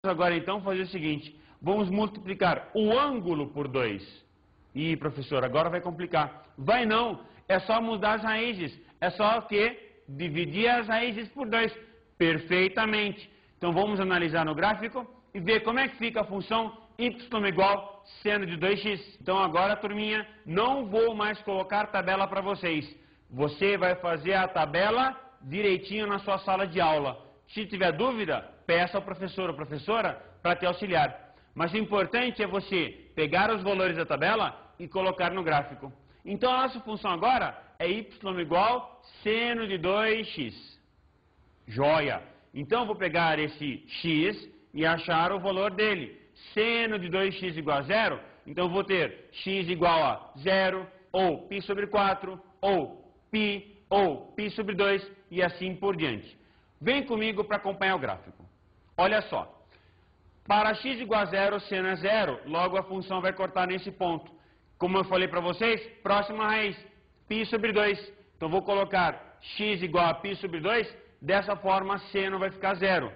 Agora então fazer o seguinte, vamos multiplicar o ângulo por 2. Ih, professor, agora vai complicar. Vai não, é só mudar as raízes, é só o quê? Dividir as raízes por 2. Perfeitamente. Então vamos analisar no gráfico e ver como é que fica a função y igual seno de 2x. Então agora, turminha, não vou mais colocar tabela para vocês. Você vai fazer a tabela direitinho na sua sala de aula. Se tiver dúvida, peça ao professor ou professora para te auxiliar. Mas o importante é você pegar os valores da tabela e colocar no gráfico. Então a nossa função agora é y igual seno de 2x. Joia! Então eu vou pegar esse x e achar o valor dele. Seno de 2x igual a 0, então eu vou ter x igual a 0, ou π sobre 4, ou π sobre 2, e assim por diante. Vem comigo para acompanhar o gráfico. Olha só. Para x igual a 0, seno é 0, logo a função vai cortar nesse ponto. Como eu falei para vocês, próxima raiz, π sobre 2. Então vou colocar x igual a π sobre 2, dessa forma seno vai ficar 0.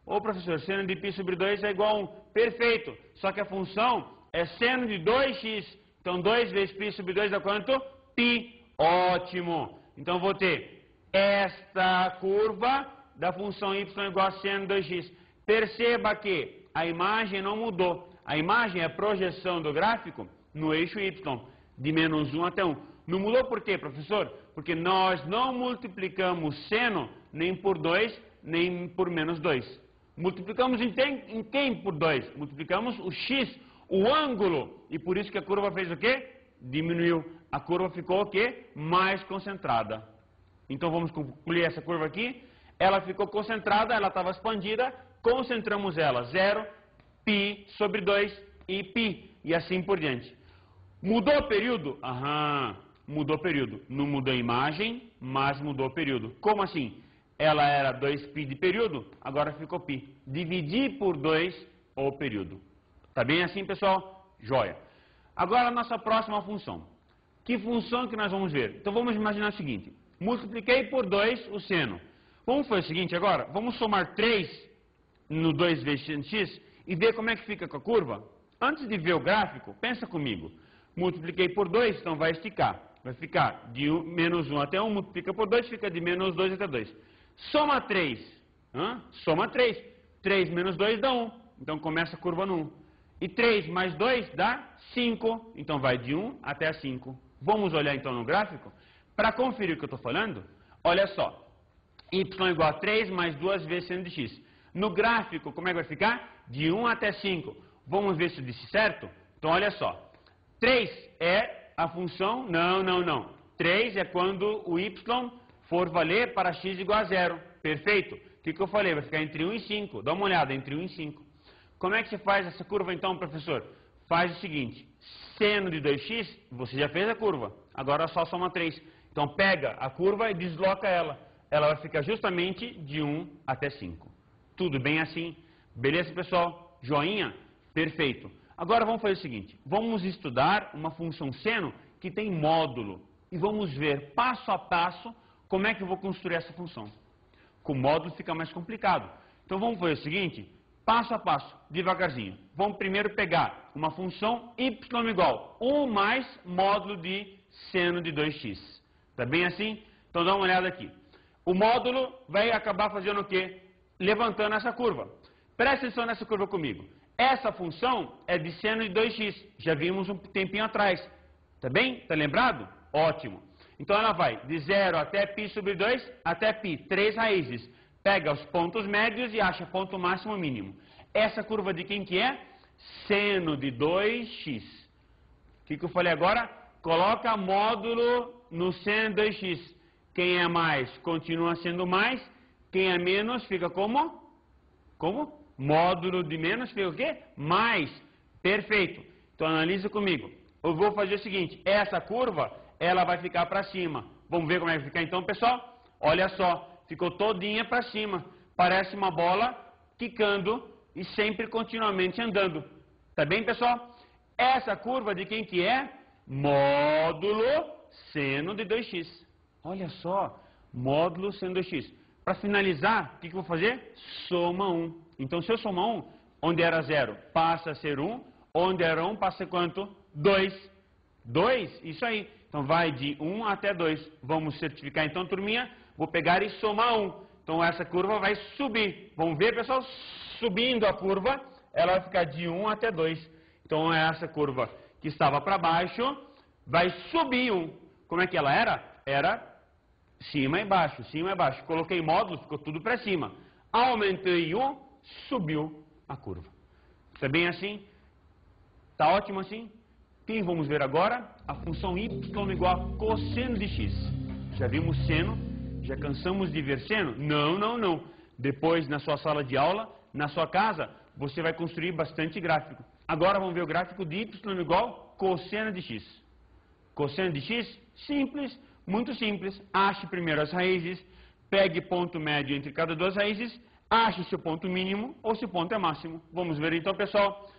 Ô professor, seno de π sobre 2 é igual a 1. Perfeito, só que a função é seno de 2x. Então 2 vezes π sobre 2 dá quanto? π. Ótimo. Então vou ter esta curva da função y igual a seno de 2x. Perceba que a imagem não mudou. A imagem é a projeção do gráfico no eixo y, de menos 1 até 1. Não mudou por quê, professor? Porque nós não multiplicamos seno nem por 2, nem por menos 2. Multiplicamos em quem por 2? Multiplicamos o x, o ângulo. E por isso que a curva fez o quê? Diminuiu. A curva ficou o quê? Mais concentrada. Então vamos concluir essa curva aqui. Ela ficou concentrada, ela estava expandida. Concentramos ela. 0, π sobre 2 e π. E assim por diante. Mudou o período? Aham, mudou o período. Não mudou a imagem, mas mudou o período. Como assim? Ela era 2π de período, agora ficou π. Dividir por 2 o período. Tá bem assim, pessoal? Joia. Agora a nossa próxima função. Que função que nós vamos ver? Então vamos imaginar o seguinte. Multipliquei por 2 o seno. Vamos fazer o seguinte agora? Vamos somar 3 no 2 vezes seno de x e ver como é que fica com a curva? Antes de ver o gráfico, pensa comigo. Multipliquei por 2, então vai esticar. Vai ficar de menos 1 até 1, multiplica por 2, fica de menos 2 até 2. Soma 3. Soma 3. 3 menos 2 dá 1. Então começa a curva no 1. E 3 mais 2 dá 5. Então vai de 1 até 5. Vamos olhar então no gráfico. Para conferir o que eu estou falando, olha só. Y igual a 3 mais 2 vezes seno de x. No gráfico, como é que vai ficar? De 1 até 5. Vamos ver se eu disse certo? Então olha só. 3 é a função... Não. 3 é quando o y for valer para x igual a 0. Perfeito? O que eu falei? Vai ficar entre 1 e 5. Dá uma olhada, entre 1 e 5. Como é que se faz essa curva então, professor? Faz o seguinte. Seno de 2x, você já fez a curva. Agora só soma 3. Então pega a curva e desloca ela. Ela vai ficar justamente de 1 até 5. Tudo bem assim? Beleza, pessoal? Joinha? Perfeito. Agora vamos fazer o seguinte. Vamos estudar uma função seno que tem módulo. E vamos ver passo a passo como é que eu vou construir essa função. Com módulo fica mais complicado. Então vamos fazer o seguinte, passo a passo, devagarzinho. Vamos primeiro pegar uma função y igual 1 mais módulo de seno de 2x. Tá bem assim? Então dá uma olhada aqui. O módulo vai acabar fazendo o quê? Levantando essa curva. Presta atenção nessa curva comigo. Essa função é de seno de 2x. Já vimos um tempinho atrás. Tá bem? Tá lembrado? Ótimo. Então ela vai de 0 até π sobre 2 até π, 3 raízes. Pega os pontos médios e acha ponto máximo mínimo. Essa curva de quem que é? Seno de 2x. O que eu falei agora? Coloca módulo no seno de 2x. Quem é mais continua sendo mais. Quem é menos fica como? Como? Módulo de menos fica o quê? Mais. Perfeito. Então analisa comigo. Eu vou fazer o seguinte. Essa curva... ela vai ficar para cima. Vamos ver como é que vai ficar então, pessoal? Olha só, ficou todinha para cima. Parece uma bola quicando e sempre continuamente andando. Tá bem, pessoal? Essa curva de quem que é? Módulo seno de 2x. Olha só, módulo seno de 2x. Para finalizar, o que eu vou fazer? Soma 1. Então, se eu somar 1, onde era 0 passa a ser 1, onde era 1 passa a ser quanto? 2. 2, isso aí. Então vai de 1 até 2. Vamos certificar então, turminha. Vou pegar e somar 1. Então essa curva vai subir. Vamos ver, pessoal? Subindo a curva, ela vai ficar de 1 até 2. Então essa curva que estava para baixo vai subir 1. Como é que ela era? Era cima e baixo, cima e baixo. Coloquei módulos, ficou tudo para cima. Aumentei 1, subiu a curva. Está bem assim? Está ótimo assim? Quem vamos ver agora? A função y igual a cosseno de x. Já vimos seno? Já cansamos de ver seno? Não, não, não. Depois, na sua sala de aula, na sua casa, você vai construir bastante gráfico. Agora vamos ver o gráfico de y igual a cosseno de x. Cosseno de x? Simples, muito simples. Ache primeiro as raízes, pegue ponto médio entre cada duas raízes, ache se o ponto mínimo ou se o ponto é máximo. Vamos ver então, pessoal.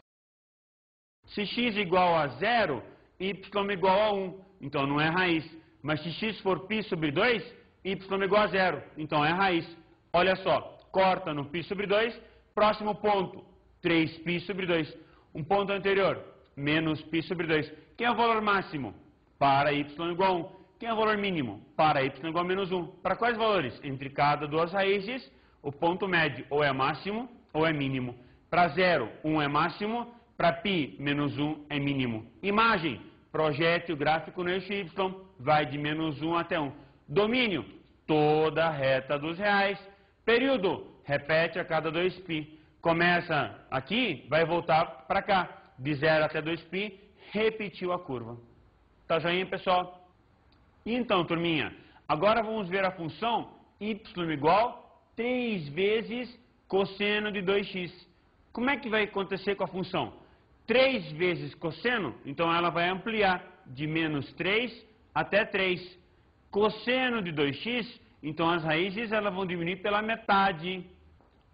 Se x igual a 0, y igual a 1, então não é raiz. Mas se x for π sobre 2, y igual a 0, então é raiz. Olha só, corta no π sobre 2, próximo ponto, 3π sobre 2. Um ponto anterior, menos π sobre 2. Quem é o valor máximo? Para y igual a 1. Quem é o valor mínimo? Para y igual a menos 1. Para quais valores? Entre cada duas raízes, o ponto médio ou é máximo ou é mínimo. Para 0, 1 é máximo. Para π, menos 1 é mínimo. Imagem, projete o gráfico no eixo y, vai de menos 1 até 1. Domínio, toda a reta dos reais. Período, repete a cada 2π. Começa aqui, vai voltar para cá. De 0 até 2π, repetiu a curva. Tá joinha, pessoal? Então, turminha, agora vamos ver a função y igual a 3 vezes cosseno de 2x. Como é que vai acontecer com a função? 3 vezes cosseno, então ela vai ampliar de menos 3 até 3. Cosseno de 2x, então as raízes elas vão diminuir pela metade.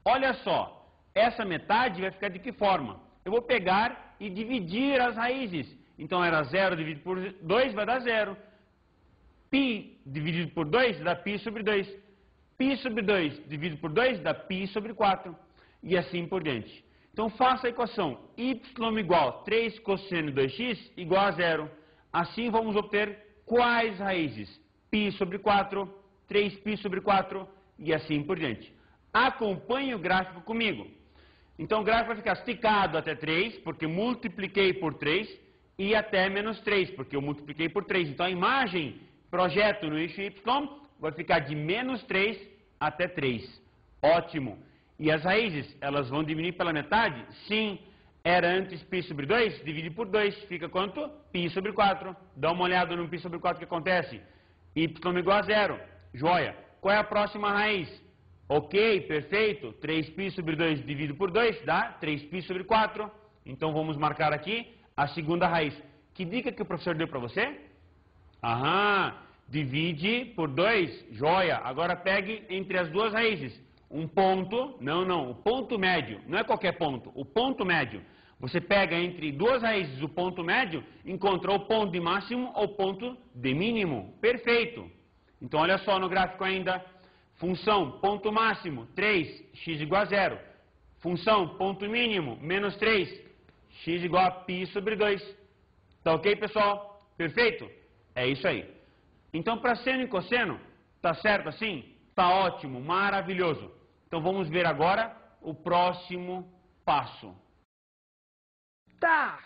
Olha só, essa metade vai ficar de que forma? Eu vou pegar e dividir as raízes. Então era 0 dividido por 2 vai dar 0. π dividido por 2 dá π sobre 2. π sobre 2 dividido por 2 dá π sobre 4. E assim por diante. Então faça a equação y igual a 3 cosseno de 2x igual a 0. Assim vamos obter quais raízes? π sobre 4, 3π sobre 4 e assim por diante. Acompanhe o gráfico comigo. Então o gráfico vai ficar esticado até 3, porque multipliquei por 3, e até menos 3, porque eu multipliquei por 3. Então a imagem, projeto no eixo y, vai ficar de menos 3 até 3. Ótimo. E as raízes, elas vão diminuir pela metade? Sim. Era antes π sobre 2, divide por 2, fica quanto? π sobre 4. Dá uma olhada no π sobre 4 que acontece. Y igual a 0. Joia. Qual é a próxima raiz? Ok, perfeito. 3π sobre 2 dividido por 2 dá 3π sobre 4. Então vamos marcar aqui a segunda raiz. Que dica que o professor deu para você? Aham, divide por 2, joia. Agora pegue entre as duas raízes. Um ponto, não, o ponto médio, não é qualquer ponto, o ponto médio. Você pega entre duas raízes o ponto médio, encontra o ponto de máximo ou ponto de mínimo. Perfeito. Então olha só no gráfico ainda, função ponto máximo, 3, x igual a 0. Função ponto mínimo, menos 3, x igual a π sobre 2. Tá ok, pessoal? Perfeito? É isso aí. Então para seno e cosseno, tá certo assim? Tá ótimo, maravilhoso. Então vamos ver agora o próximo passo. Tá.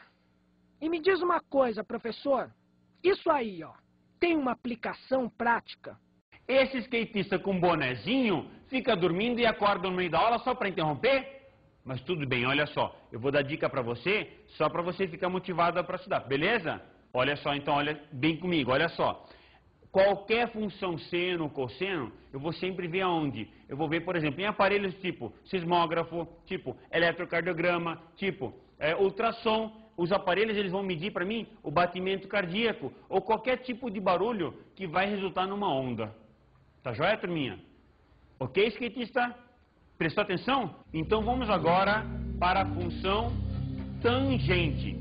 E me diz uma coisa, professor. Isso aí, ó, tem uma aplicação prática? Esse skatista com bonezinho fica dormindo e acorda no meio da aula só para interromper? Mas tudo bem, olha só. Eu vou dar dica para você, só para você ficar motivado para estudar, beleza? Olha só, então, olha bem comigo, olha só. Qualquer função seno ou cosseno, eu vou sempre ver aonde? Eu vou ver, por exemplo, em aparelhos tipo sismógrafo, tipo eletrocardiograma, tipo ultrassom. Os aparelhos eles vão medir para mim o batimento cardíaco ou qualquer tipo de barulho que vai resultar numa onda. Tá joia, turminha? Ok, skatista? Prestou atenção? Então vamos agora para a função tangente.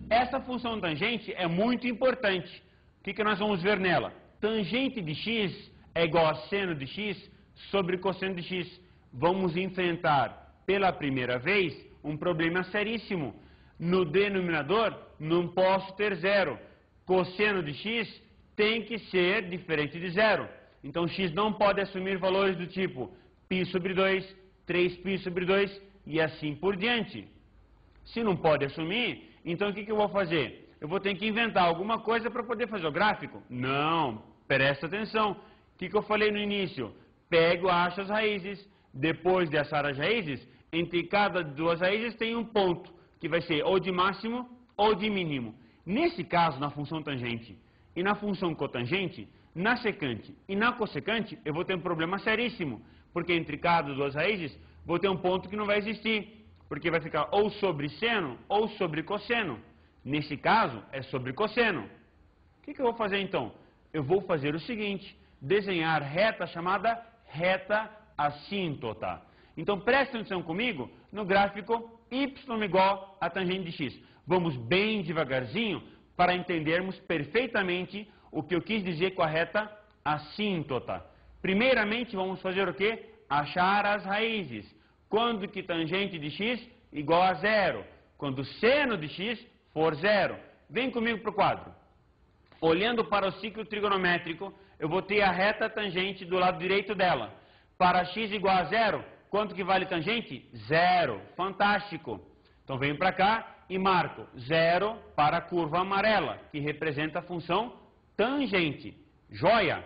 Essa função tangente é muito importante. O que nós vamos ver nela? Tangente de x é igual a seno de x sobre cosseno de x. Vamos enfrentar pela primeira vez um problema seríssimo. No denominador não posso ter zero. Cosseno de x tem que ser diferente de zero. Então x não pode assumir valores do tipo π sobre 2, 3π sobre 2 e assim por diante. Se não pode assumir, então o que eu vou fazer? Eu vou ter que inventar alguma coisa para poder fazer o gráfico? Não, presta atenção. O que eu falei no início? Pego, acho as raízes. Depois de achar as raízes, entre cada duas raízes tem um ponto, que vai ser ou de máximo ou de mínimo. Nesse caso, na função tangente e na função cotangente, na secante e na cossecante, eu vou ter um problema seríssimo, porque entre cada duas raízes, vou ter um ponto que não vai existir, porque vai ficar ou sobre seno ou sobre cosseno. Nesse caso, é sobre cosseno. O que eu vou fazer então? Eu vou fazer o seguinte, desenhar reta chamada reta assíntota. Então, preste atenção comigo no gráfico y igual a tangente de x. Vamos bem devagarzinho para entendermos perfeitamente o que eu quis dizer com a reta assíntota. Primeiramente, vamos fazer o quê? Achar as raízes. Quando que tangente de x igual a zero? Quando seno de x for zero. Vem comigo para o quadro. Olhando para o ciclo trigonométrico, eu vou ter a reta tangente do lado direito dela. Para x igual a zero, quanto que vale tangente? Zero. Fantástico. Então venho para cá e marco zero para a curva amarela, que representa a função tangente. Joia?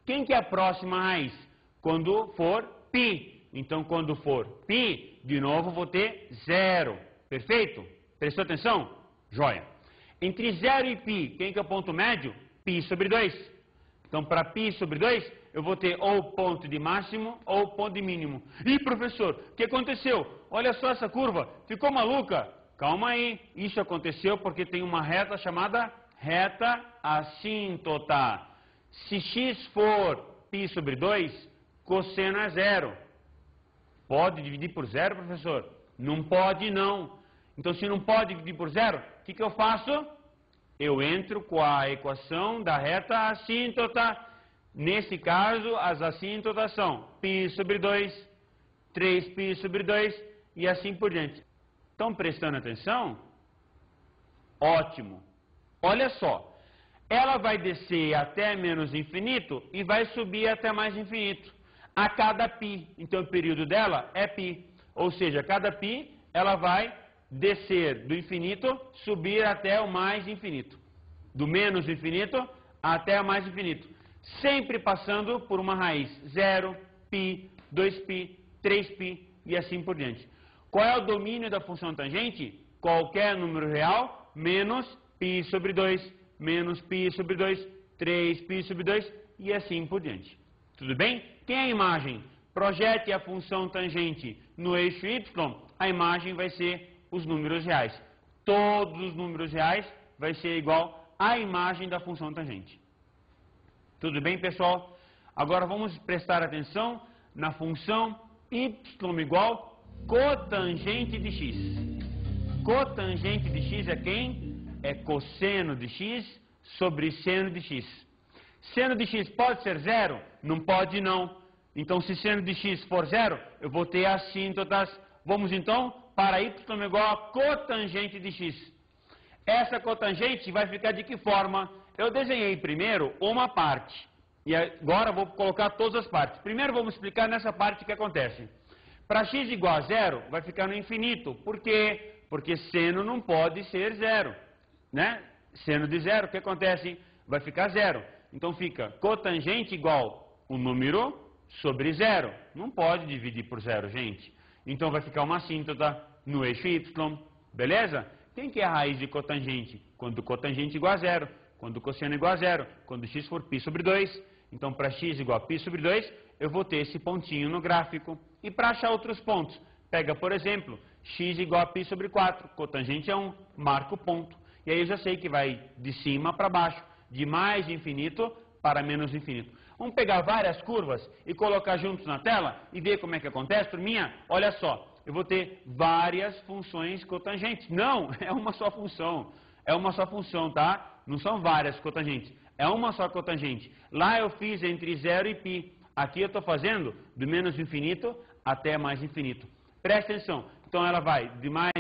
Quem que é a próxima raiz? Quando for π. Então, quando for π, de novo vou ter zero. Perfeito? Prestou atenção? Joia. Entre 0 e π, quem que é o ponto médio? π sobre 2. Então, para π sobre 2, eu vou ter ou ponto de máximo ou ponto de mínimo. Ih, professor, o que aconteceu? Olha só essa curva, ficou maluca? Calma aí, isso aconteceu porque tem uma reta chamada reta assíntota. Se x for π sobre 2, cosseno é zero. Pode dividir por zero, professor? Não pode, não. Então, se não pode dividir por zero, o que eu faço? Eu entro com a equação da reta assíntota. Nesse caso, as assíntotas são π sobre 2, 3π sobre 2 e assim por diante. Estão prestando atenção? Ótimo. Olha só. Ela vai descer até menos infinito e vai subir até mais infinito. A cada π. Então, o período dela é π. Ou seja, cada π, ela vai descer do infinito, subir até o mais infinito. Do menos infinito até o mais infinito. Sempre passando por uma raiz. 0, π, 2π, 3π e assim por diante. Qual é o domínio da função tangente? Qualquer número real menos π sobre 2, menos π sobre 2, 3π sobre 2 e assim por diante. Tudo bem? Tem a imagem. Projete a função tangente no eixo y, a imagem vai ser os números reais. Todos os números reais vai ser igual à imagem da função tangente. Tudo bem, pessoal? Agora vamos prestar atenção na função y igual cotangente de x. Cotangente de x é quem? É cosseno de x sobre seno de x. Seno de x pode ser zero? Não pode, não. Então, se seno de x for zero, eu vou ter assíntotas. Vamos, então, para y igual a cotangente de x. Essa cotangente vai ficar de que forma? Eu desenhei primeiro uma parte. E agora vou colocar todas as partes. Primeiro vamos explicar nessa parte o que acontece. Para x igual a zero, vai ficar no infinito. Por quê? Porque seno não pode ser zero. Né? Seno de zero, o que acontece? Vai ficar zero. Então fica cotangente igual o número sobre zero. Não pode dividir por zero, gente. Então vai ficar uma assíntota no eixo y. Beleza? Quem que é a raiz de cotangente? Quando cotangente igual a zero. Quando cosseno igual a zero. Quando x for π sobre 2. Então, para x igual a π sobre 2, eu vou ter esse pontinho no gráfico. E para achar outros pontos, pega, por exemplo, x igual a π sobre 4. Cotangente é 1. Marca o ponto. E aí eu já sei que vai de cima para baixo. De mais infinito para menos infinito. Vamos pegar várias curvas e colocar juntos na tela e ver como é que acontece, turminha? Olha só, eu vou ter várias funções cotangentes. Não, é uma só função. É uma só função, tá? Não são várias cotangentes. É uma só cotangente. Lá eu fiz entre 0 e π. Aqui eu estou fazendo do menos infinito até mais infinito. Presta atenção. Então ela vai de mais